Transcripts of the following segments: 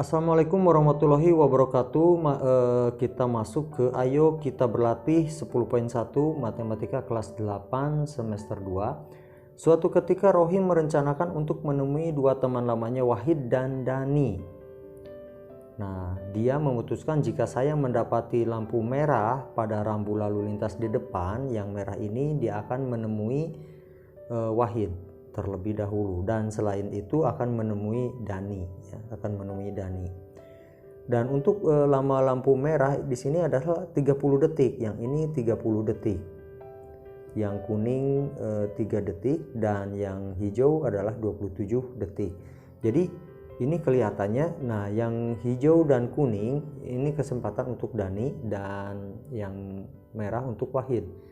Assalamualaikum warahmatullahi wabarakatuh. Kita masuk ke Ayo Kita Berlatih 10.1 Matematika kelas 8 semester 2. Suatu ketika Rohim merencanakan untuk menemui dua teman lamanya Wahid dan Dani. Nah, dia memutuskan jika saya mendapati lampu merah pada rambu lalu lintas di depan yang merah ini, dia akan menemui Wahid terlebih dahulu, dan selain itu akan menemui Dani, Dan untuk lama lampu merah di sini adalah 30 detik, yang ini 30 detik. Yang kuning 3 detik dan yang hijau adalah 27 detik. Jadi ini kelihatannya, nah yang hijau dan kuning ini kesempatan untuk Dani dan yang merah untuk Wahid.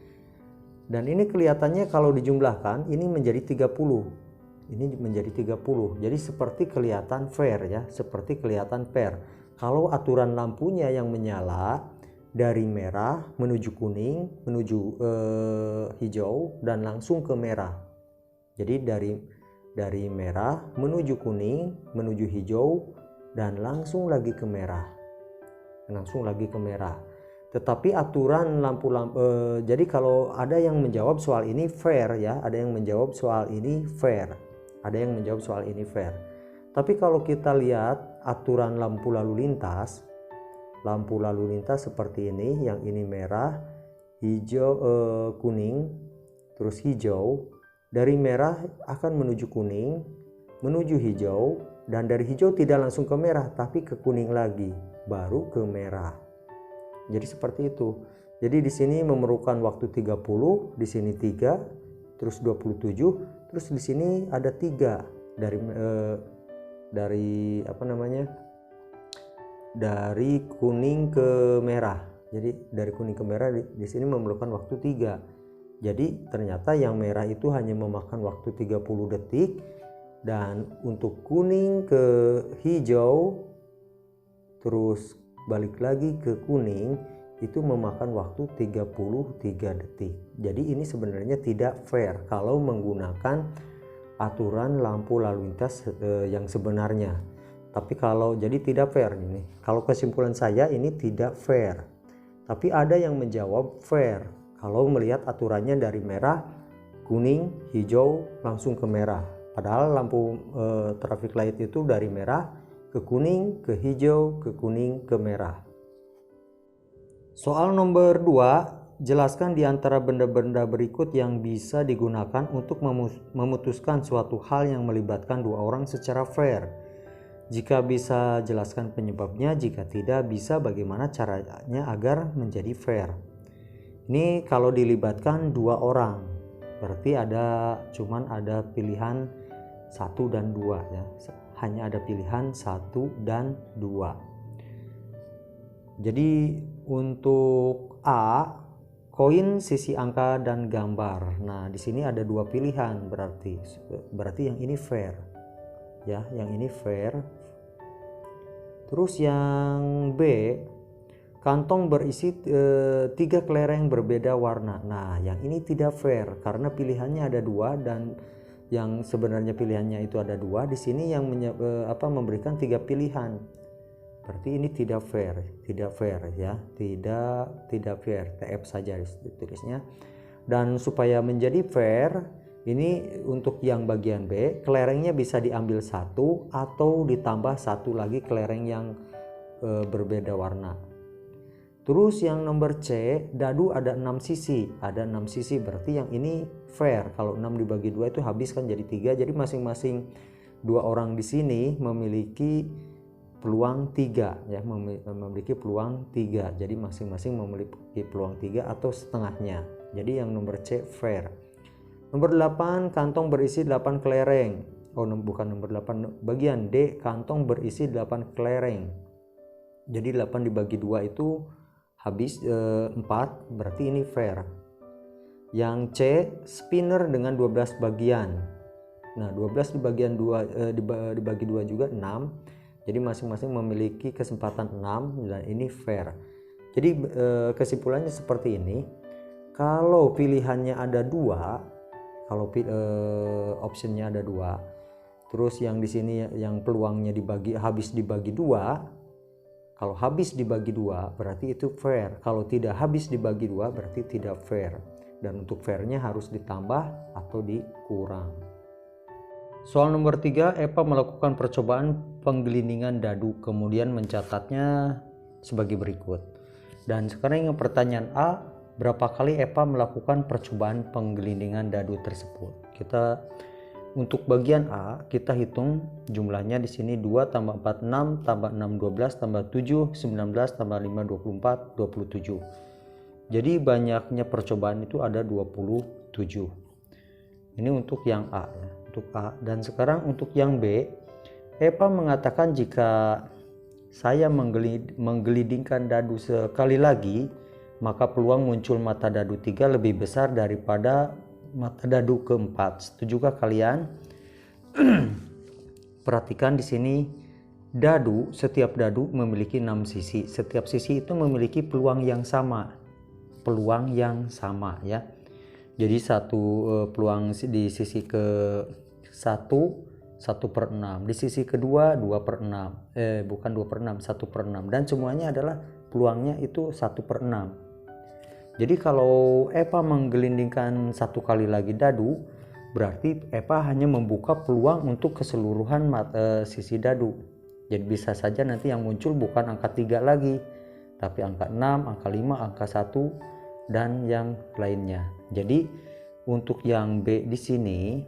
Dan ini kelihatannya kalau dijumlahkan ini menjadi 30. Ini menjadi 30. Jadi seperti kelihatan fair ya, seperti kelihatan fair. Kalau aturan lampunya yang menyala dari merah menuju kuning, menuju hijau dan langsung ke merah. Jadi dari merah menuju kuning, menuju hijau dan langsung lagi ke merah. Tetapi aturan jadi kalau ada yang menjawab soal ini fair ya, ada yang menjawab soal ini fair. Tapi kalau kita lihat aturan lampu lalu lintas seperti ini, yang ini merah, hijau, kuning, terus hijau. Dari merah akan menuju kuning, menuju hijau, dan dari hijau tidak langsung ke merah tapi ke kuning lagi, baru ke merah. Jadi seperti itu. Jadi di sini memerlukan waktu 30, di sini 3, terus 27, terus di sini ada 3 dari kuning ke merah. Jadi dari kuning ke merah di sini memerlukan waktu 3. Jadi ternyata yang merah itu hanya memakan waktu 30 detik, dan untuk kuning ke hijau terus balik lagi ke kuning itu memakan waktu 33 detik. Jadi ini sebenarnya tidak fair kalau menggunakan aturan lampu lalu lintas yang sebenarnya. Tapi jadi tidak fair ini. Kalau kesimpulan saya ini tidak fair. Tapi ada yang menjawab fair kalau melihat aturannya dari merah, kuning, hijau langsung ke merah. Padahal lampu traffic light itu dari merah ke kuning, ke hijau, ke kuning, ke merah. Soal nomor 2, jelaskan di antara benda-benda berikut yang bisa digunakan untuk memutuskan suatu hal yang melibatkan dua orang secara fair. Jika bisa, jelaskan penyebabnya. Jika tidak bisa, bagaimana caranya agar menjadi fair. Ini kalau dilibatkan dua orang, berarti cuman ada pilihan 1 dan 2 ya. Hanya ada pilihan 1 dan 2. Jadi untuk A, koin, sisi angka dan gambar. Nah, di sini ada 2 pilihan, berarti yang ini fair. Ya, yang ini fair. Terus yang B, kantong berisi 3 kelereng berbeda warna. Nah, yang ini tidak fair karena pilihannya ada 2 dan yang sebenarnya pilihannya itu ada 2. Di sini yang memberikan 3 pilihan. Berarti ini tidak fair ya. Tidak fair. TF saja ditulisnya. Dan supaya menjadi fair, ini untuk yang bagian B, kelerengnya bisa diambil 1 atau ditambah 1 lagi kelereng yang berbeda warna. Terus yang nomor C, dadu ada 6 sisi. Ada 6 sisi, berarti yang ini fair. Kalau 6 dibagi 2 itu habis kan jadi 3. Jadi masing-masing 2 orang di sini memiliki peluang 3 ya, memiliki peluang 3. Jadi masing-masing memiliki peluang 3 atau setengahnya. Jadi yang nomor C fair. Nomor 8, kantong berisi 8 kelereng. Bukan nomor 8, bagian D, kantong berisi 8 kelereng. Jadi 8 dibagi 2 itu habis 4, berarti ini fair. Yang C, spinner dengan 12 bagian. Nah, 12 dibagi 2 juga 6. Jadi masing-masing memiliki kesempatan 6 dan ini fair. Jadi kesimpulannya seperti ini. Kalau pilihannya ada 2, kalau optionnya ada 2, Terus yang di sini yang peluangnya habis dibagi 2. Kalau habis dibagi 2 berarti itu fair. Kalau tidak habis dibagi 2 berarti tidak fair. Dan untuk fairnya harus ditambah atau dikurang. Soal nomor 3, Eva melakukan percobaan penggelindingan dadu, kemudian mencatatnya sebagai berikut. Dan sekarang yang pertanyaan A, berapa kali Eva melakukan percobaan penggelindingan dadu tersebut? Untuk bagian A, kita hitung jumlahnya di sini 2 tambah 4 6 tambah 6 12 tambah 7 19 tambah 5 24 27. Jadi banyaknya percobaan itu ada 27. Ini untuk yang A ya, untuk A. Dan sekarang untuk yang B, Eva mengatakan jika saya menggelindingkan dadu sekali lagi, maka peluang muncul mata dadu 3 lebih besar daripada mata dadu keempat. Setujukah kalian? Perhatikan di sini setiap dadu memiliki 6 sisi. Setiap sisi itu memiliki peluang yang sama. Peluang yang sama ya. Jadi peluang di sisi ke-1 1/6, di sisi kedua 2/6, bukan 2/6, 1/6, dan semuanya adalah peluangnya itu 1/6. Jadi kalau Eva menggelindingkan 1 kali lagi dadu, berarti Eva hanya membuka peluang untuk keseluruhan sisi dadu. Jadi bisa saja nanti yang muncul bukan angka 3 lagi, tapi angka 6, angka 5, angka 1, dan yang lainnya. Jadi untuk yang B di sini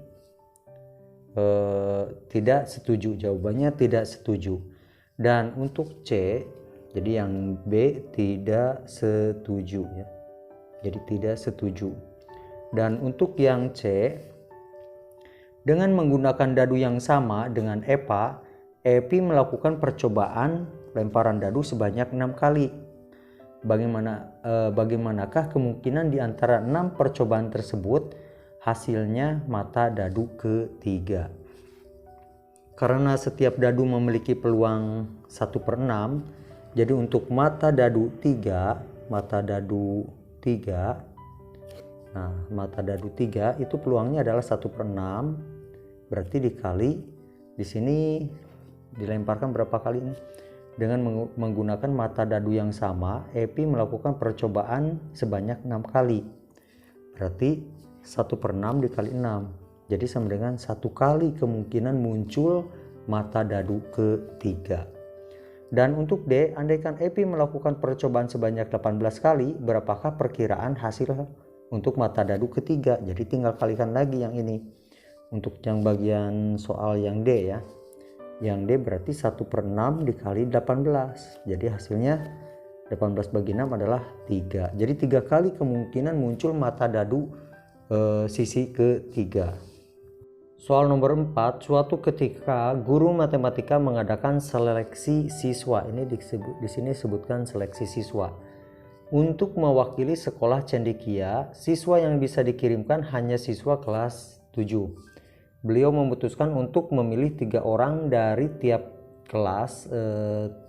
tidak setuju, jawabannya tidak setuju. Dan untuk C, jadi yang B tidak setuju ya. Jadi tidak setuju. Dan untuk yang C, dengan menggunakan dadu yang sama dengan Eva, Epi melakukan percobaan lemparan dadu sebanyak 6 kali. Bagaimanakah kemungkinan di antara 6 percobaan tersebut hasilnya mata dadu ketiga? Karena setiap dadu memiliki peluang 1/6, jadi untuk mata dadu 3 itu peluangnya adalah 1/6, berarti dikali, di sini dilemparkan berapa kali ini? Dengan menggunakan mata dadu yang sama, Epi melakukan percobaan sebanyak 6 kali. Berarti 1/6 dikali 6. Jadi sama dengan 1 kali kemungkinan muncul mata dadu ketiga. Dan untuk D, andaikan Epi melakukan percobaan sebanyak 18 kali, berapakah perkiraan hasil untuk mata dadu ketiga? Jadi tinggal kalikan lagi yang ini. Untuk yang bagian soal yang D ya. Yang D berarti 1/6 dikali 18. Jadi hasilnya 18 bagi 6 adalah 3. Jadi 3 kali kemungkinan muncul mata dadu sisi ketiga. Soal nomor 4, suatu ketika guru matematika mengadakan seleksi siswa. Ini di sini disebutkan seleksi siswa. Untuk mewakili sekolah cendekia, siswa yang bisa dikirimkan hanya siswa kelas 7. Beliau memutuskan untuk memilih 3 orang dari tiap kelas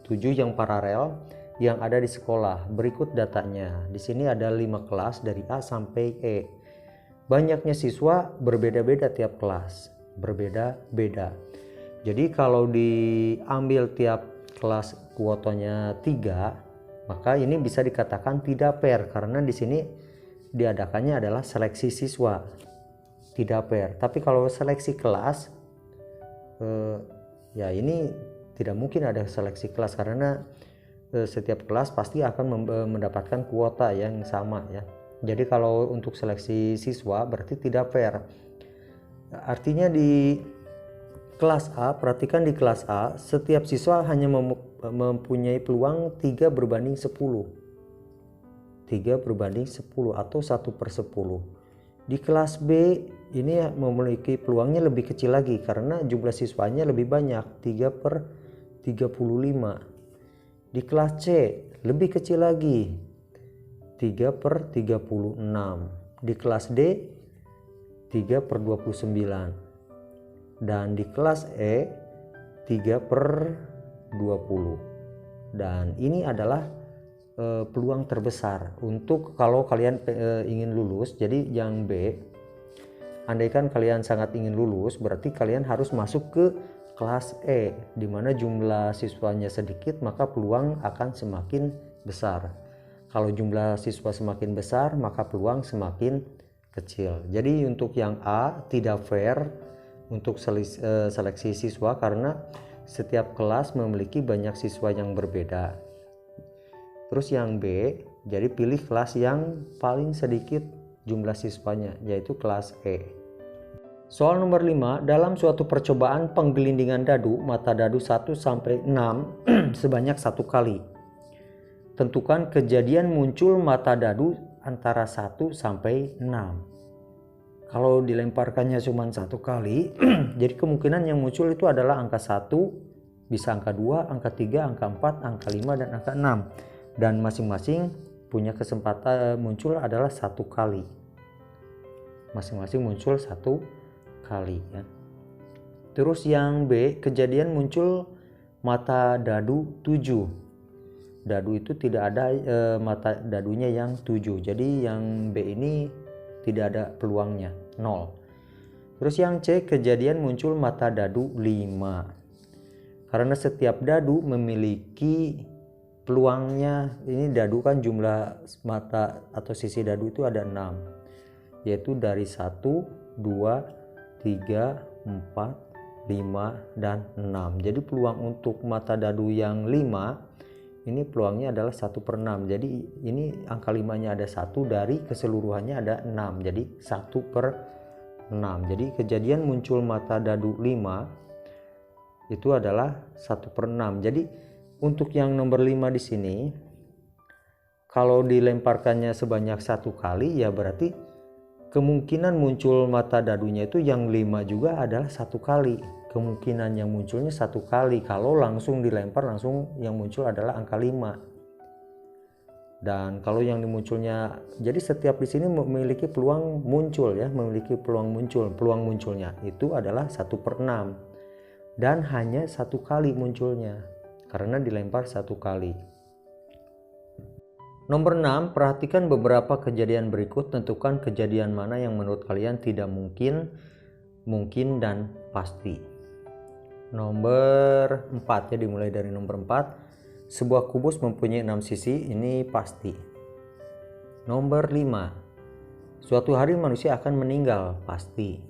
7 yang paralel yang ada di sekolah. Berikut datanya. Di sini ada 5 kelas dari A sampai E. Banyaknya siswa berbeda-beda tiap kelas, berbeda-beda. Jadi kalau diambil tiap kelas kuotanya 3, maka ini bisa dikatakan tidak fair karena di sini diadakannya adalah seleksi siswa. Tidak fair. Tapi kalau seleksi kelas, ya ini tidak mungkin ada seleksi kelas karena setiap kelas pasti akan mendapatkan kuota yang sama ya. Jadi kalau untuk seleksi siswa berarti tidak fair. Artinya di kelas A, perhatikan di kelas A, setiap siswa hanya mempunyai peluang 3 berbanding 10. 3 berbanding 10 atau 1/10. Di kelas B ini memiliki peluangnya lebih kecil lagi karena jumlah siswanya lebih banyak, 3/35. Di kelas C lebih kecil lagi, 3/36. Di kelas D 3/29. Dan di kelas E 3/20. Dan ini adalah peluang terbesar untuk kalau kalian ingin lulus. Jadi yang B, andaikan kalian sangat ingin lulus, berarti kalian harus masuk ke kelas E, di mana jumlah siswanya sedikit, maka peluang akan semakin besar. Kalau jumlah siswa semakin besar, maka peluang semakin kecil. Jadi untuk yang A tidak fair untuk seleksi siswa karena setiap kelas memiliki banyak siswa yang berbeda. Terus yang B, jadi pilih kelas yang paling sedikit jumlah siswanya, yaitu kelas E. Soal nomor 5, dalam suatu percobaan penggelindingan dadu, mata dadu 1 sampai 6 sebanyak 1 kali. Tentukan kejadian muncul mata dadu antara 1 sampai 6. Kalau dilemparkannya cuma 1 kali, jadi kemungkinan yang muncul itu adalah angka 1, bisa angka 2, angka 3, angka 4, angka 5, dan angka 6. Dan masing-masing punya kesempatan muncul adalah 1 kali. Masing-masing muncul 1 kali ya. Terus yang B, kejadian muncul mata dadu 7. Dadu itu tidak ada mata dadunya yang 7. Jadi yang B ini tidak ada peluangnya, 0. Terus yang C, kejadian muncul mata dadu 5. Karena setiap dadu memiliki peluangnya, ini dadu kan jumlah mata atau sisi dadu itu ada 6. Yaitu dari 1, 2, 3, 4, 5, dan 6. Jadi peluang untuk mata dadu yang 5 ini peluangnya adalah 1/6. Jadi ini angka 5-nya ada 1, dari keseluruhannya ada 6. Jadi 1/6. Jadi kejadian muncul mata dadu 5 itu adalah 1/6. Jadi untuk yang nomor 5 di sini, kalau dilemparkannya sebanyak 1 kali, ya berarti kemungkinan muncul mata dadunya itu yang 5 juga adalah 1 kali. Kemungkinan yang munculnya 1 kali. Kalau langsung dilempar, langsung yang muncul adalah angka 5. Dan kalau yang dimunculnya, jadi setiap di sini memiliki peluang muncul ya, memiliki peluang muncul. Peluang munculnya itu adalah 1/6. Dan hanya 1 kali munculnya, karena dilempar 1 kali. Nomor 6, perhatikan beberapa kejadian berikut, tentukan kejadian mana yang menurut kalian tidak mungkin, mungkin, dan pasti. Nomor 4 ya, dimulai dari nomor 4. Sebuah kubus mempunyai 6 sisi, ini pasti. Nomor 5, suatu hari manusia akan meninggal, pasti.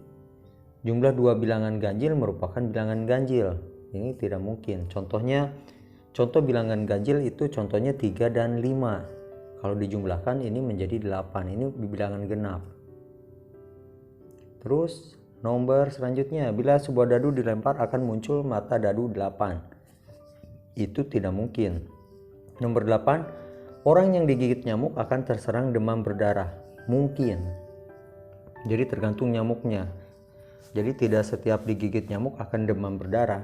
Jumlah 2 bilangan ganjil merupakan bilangan ganjil, ini tidak mungkin. Contoh bilangan ganjil itu contohnya 3 dan 5. Kalau dijumlahkan ini menjadi 8, ini bilangan genap. Terus nomor selanjutnya, bila sebuah dadu dilempar akan muncul mata dadu 8. Itu tidak mungkin. Nomor 8, orang yang digigit nyamuk akan terserang demam berdarah. Mungkin. Jadi tergantung nyamuknya. Jadi tidak setiap digigit nyamuk akan demam berdarah.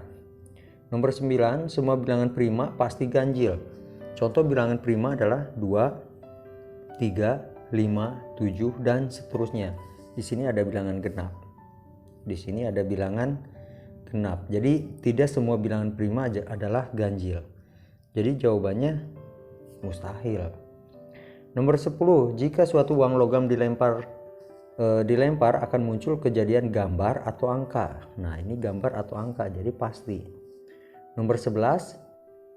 Nomor 9, semua bilangan prima pasti ganjil. Contoh bilangan prima adalah 2, 3, 5, 7, dan seterusnya. Di sini ada bilangan genap. Di sini ada bilangan genap. Jadi tidak semua bilangan prima adalah ganjil. Jadi jawabannya mustahil. Nomor 10, jika suatu uang logam dilempar akan muncul kejadian gambar atau angka. Nah, ini gambar atau angka, jadi pasti. Nomor 11,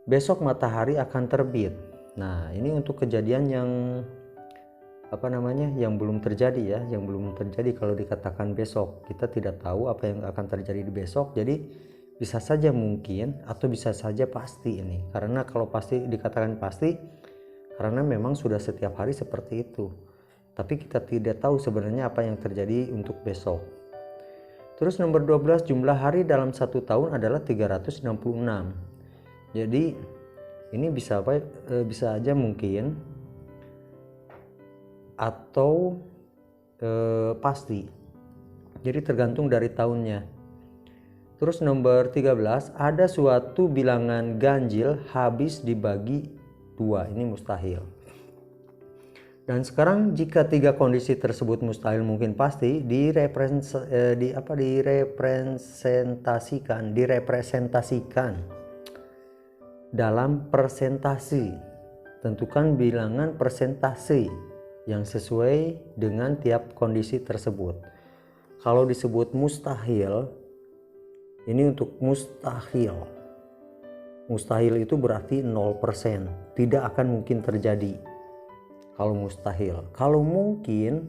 besok matahari akan terbit. Nah, ini untuk kejadian yang yang belum terjadi ya, yang belum terjadi. Kalau dikatakan besok, kita tidak tahu apa yang akan terjadi di besok, jadi bisa saja mungkin atau bisa saja pasti ini. Karena kalau pasti dikatakan pasti, karena memang sudah setiap hari seperti itu. Tapi kita tidak tahu sebenarnya apa yang terjadi untuk besok. Terus nomor 12, jumlah hari dalam 1 tahun adalah 366. Jadi ini bisa aja mungkin atau pasti. Jadi tergantung dari tahunnya. Terus nomor 13, ada suatu bilangan ganjil habis dibagi 2. Ini mustahil. Dan sekarang jika 3 kondisi tersebut mustahil mungkin pasti, direpresentasikan dalam persentase. Tentukan bilangan persentase yang sesuai dengan tiap kondisi tersebut. Kalau disebut mustahil, ini untuk mustahil. Mustahil itu berarti 0%, tidak akan mungkin terjadi. Kalau mustahil, kalau mungkin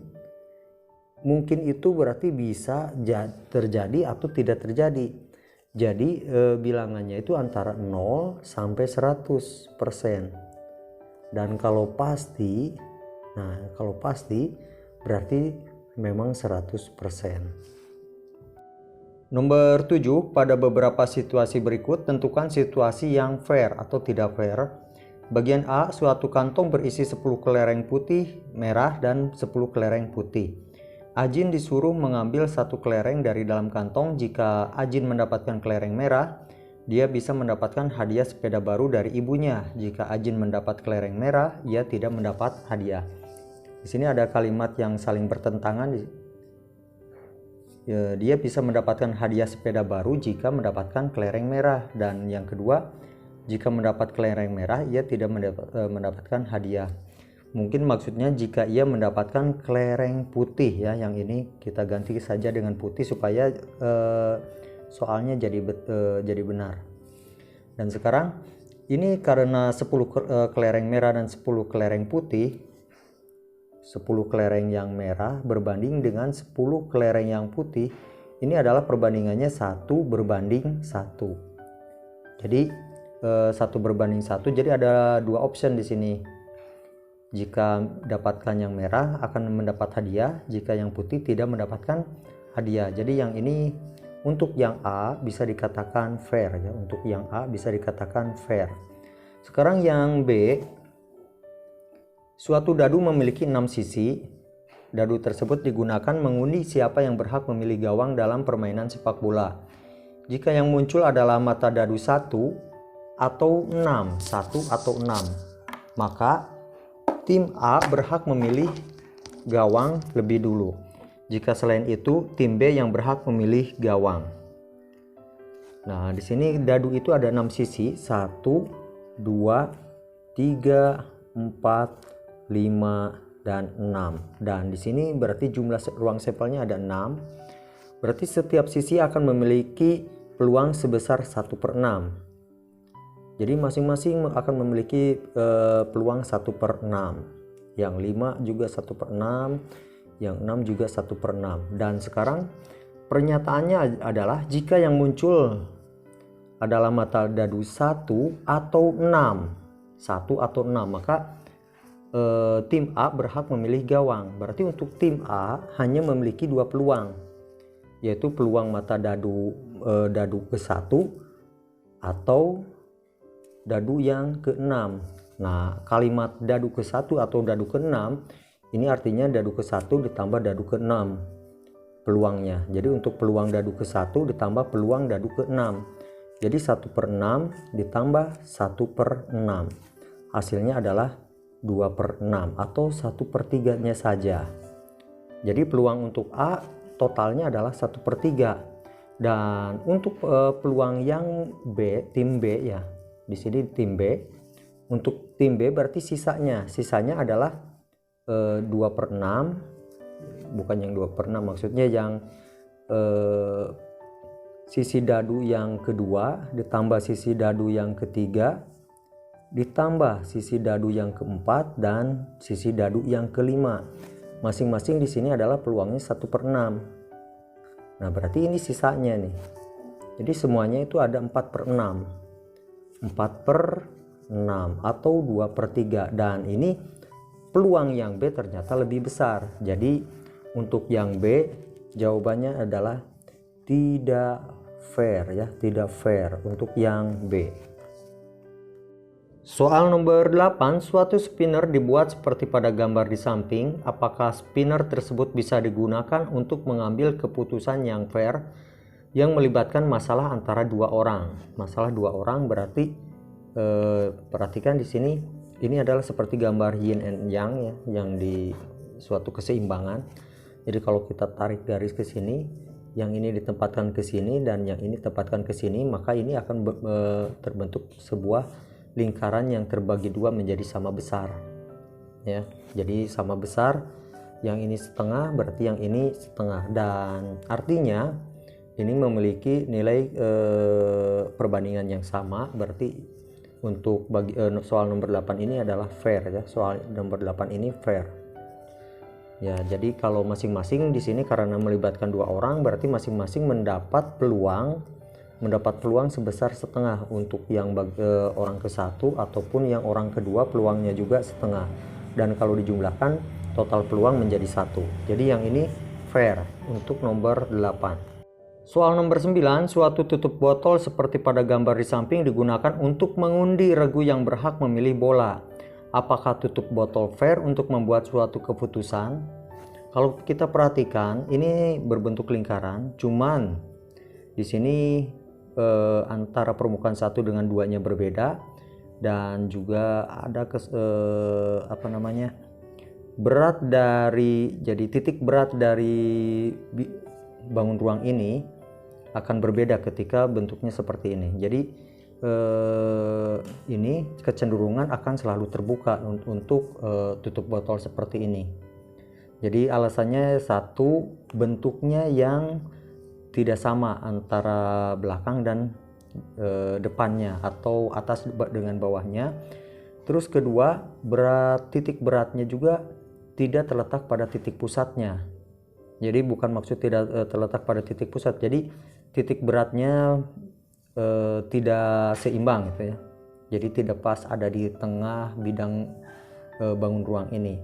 itu berarti bisa terjadi atau tidak terjadi. Jadi bilangannya itu antara 0 sampai 100%. Dan kalau pasti, kalau pasti berarti memang 100%. Nomor 7, pada beberapa situasi berikut tentukan situasi yang fair atau tidak fair. Bagian A, suatu kantong berisi 10 kelereng putih, merah, dan 10 kelereng putih. Ajin disuruh mengambil 1 kelereng dari dalam kantong. Jika Ajin mendapatkan kelereng merah, dia bisa mendapatkan hadiah sepeda baru dari ibunya. Jika Ajin mendapat kelereng merah, ia tidak mendapat hadiah. Di sini ada kalimat yang saling bertentangan. Dia bisa mendapatkan hadiah sepeda baru jika mendapatkan kelereng merah, dan yang kedua, jika mendapat kelereng merah ia tidak mendapatkan hadiah. Mungkin maksudnya jika ia mendapatkan kelereng putih ya, yang ini kita ganti saja dengan putih supaya soalnya jadi benar. Dan sekarang ini karena 10 kelereng merah dan 10 kelereng putih, 10 kelereng yang merah berbanding dengan 10 kelereng yang putih, ini adalah perbandingannya 1 berbanding 1. Jadi 1 berbanding 1, jadi ada 2 option di sini. Jika dapatkan yang merah akan mendapat hadiah, jika yang putih tidak mendapatkan hadiah. Jadi yang ini untuk yang A bisa dikatakan fair ya, untuk yang A bisa dikatakan fair. Sekarang yang B, suatu dadu memiliki 6 sisi. Dadu tersebut digunakan mengundi siapa yang berhak memilih gawang dalam permainan sepak bola. Jika yang muncul adalah mata dadu 1 atau 6, maka tim A berhak memilih gawang lebih dulu. Jika selain itu, tim B yang berhak memilih gawang. Nah, di sini dadu itu ada 6 sisi, 1, 2, 3, 4, 5, dan 6. Dan di sini berarti jumlah ruang sampelnya ada 6. Berarti setiap sisi akan memiliki peluang sebesar 1/6. Jadi masing-masing akan memiliki peluang 1/6. Yang 5 juga 1/6, yang 6 juga 1/6. Dan sekarang pernyataannya adalah jika yang muncul adalah mata dadu 1 atau 6, maka tim A berhak memilih gawang. Berarti untuk tim A hanya memiliki 2 peluang, yaitu peluang mata dadu ke-1 atau dadu yang ke-6. Nah, kalimat dadu ke-1 atau dadu ke-6 ini artinya dadu ke-1 ditambah dadu ke-6 peluangnya. Jadi untuk peluang dadu ke-1 ditambah peluang dadu ke-6. Jadi 1/6 ditambah 1/6. Hasilnya adalah 2/6 atau 1/3-nya saja. Jadi peluang untuk A totalnya adalah 1/3. Dan untuk peluang yang B, tim B ya, di sini tim B. Untuk tim B berarti sisanya adalah 2/6, bukan yang 2/6, maksudnya yang sisi dadu yang kedua ditambah sisi dadu yang ketiga ditambah sisi dadu yang keempat dan sisi dadu yang kelima. Masing-masing di sini adalah peluangnya 1/6. Nah, berarti ini sisanya nih. Jadi semuanya itu ada 4/6. 4/6 atau 2/3. Dan ini peluang yang B ternyata lebih besar. Jadi untuk yang B jawabannya adalah tidak fair ya, tidak fair untuk yang B. Soal nomor 8, suatu spinner dibuat seperti pada gambar di samping. Apakah spinner tersebut bisa digunakan untuk mengambil keputusan yang fair yang melibatkan masalah antara 2 orang? Masalah 2 orang berarti perhatikan di sini ini adalah seperti gambar yin and yang ya, yang di suatu keseimbangan. Jadi kalau kita tarik garis ke sini, yang ini ditempatkan ke sini dan yang ini ditempatkan ke sini, maka ini akan terbentuk sebuah lingkaran yang terbagi 2 menjadi sama besar ya. Jadi sama besar yang ini setengah berarti yang ini setengah, dan artinya ini memiliki nilai perbandingan yang sama. Berarti untuk soal nomor 8 ini adalah fair ya, soal nomor 8 ini fair ya. Jadi kalau masing-masing di sini karena melibatkan dua orang, berarti masing-masing mendapat peluang sebesar setengah untuk yang orang ke-1 ataupun yang orang kedua peluangnya juga setengah, dan kalau dijumlahkan total peluang menjadi 1. Jadi yang ini fair untuk nomor 8. Soal nomor 9, suatu tutup botol seperti pada gambar di samping digunakan untuk mengundi regu yang berhak memilih bola. Apakah tutup botol fair untuk membuat suatu keputusan? Kalau kita perhatikan, ini berbentuk lingkaran, cuman di sini antara permukaan 1 dengan 2-nya berbeda, dan juga ada berat dari, jadi titik berat dari bangun ruang ini akan berbeda ketika bentuknya seperti ini. Jadi ini kecenderungan akan selalu terbuka untuk tutup botol seperti ini. Jadi alasannya satu, bentuknya yang tidak sama antara belakang dan depannya atau atas dengan bawahnya. Terus kedua, titik beratnya juga tidak terletak pada titik pusatnya. Jadi bukan maksud tidak terletak pada titik pusat. Jadi titik beratnya tidak seimbang gitu ya. Jadi tidak pas ada di tengah bidang bangun ruang ini.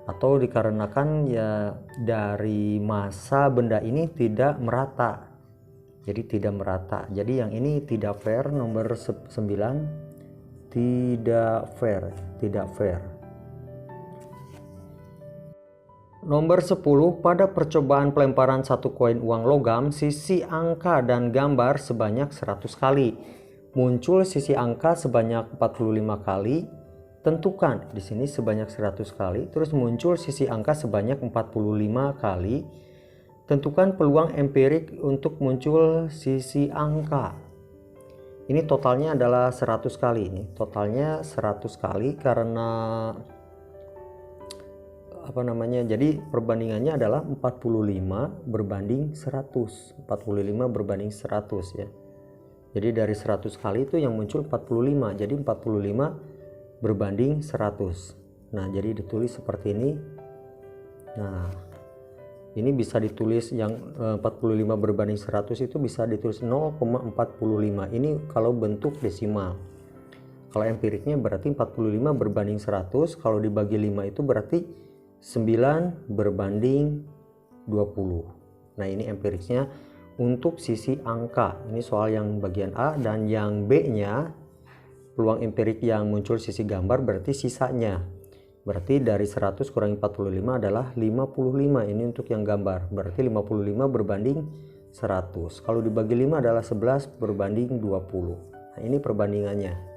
Atau dikarenakan ya dari massa benda ini tidak merata. Jadi tidak merata. Jadi yang ini tidak fair, nomor 9 tidak fair. Nomor 10, pada percobaan pelemparan satu koin uang logam, sisi angka dan gambar sebanyak 100 kali. Muncul sisi angka sebanyak 45 kali. Tentukan di sini sebanyak 100 kali, terus muncul sisi angka sebanyak 45 kali. Tentukan peluang empirik untuk muncul sisi angka. Ini totalnya adalah 100 kali. Ini totalnya 100 kali karena jadi perbandingannya adalah 45 berbanding 100. 45 berbanding 100 ya. Jadi dari 100 kali itu yang muncul 45. Jadi 45 berbanding 100. Nah, jadi ditulis seperti ini. Nah, ini bisa ditulis yang 45 berbanding 100 itu bisa ditulis 0,45. Ini kalau bentuk desimal. Kalau empiriknya berarti 45 berbanding 100. Kalau dibagi 5 itu berarti 9 berbanding 20. Nah, ini empiriknya untuk sisi angka. Ini soal yang bagian A, dan yang B-nya peluang empirik yang muncul sisi gambar berarti sisanya. Berarti dari 100 kurangi 45 adalah 55. Ini untuk yang gambar. Berarti 55 berbanding 100. Kalau dibagi 5 adalah 11 berbanding 20. Nah, ini perbandingannya.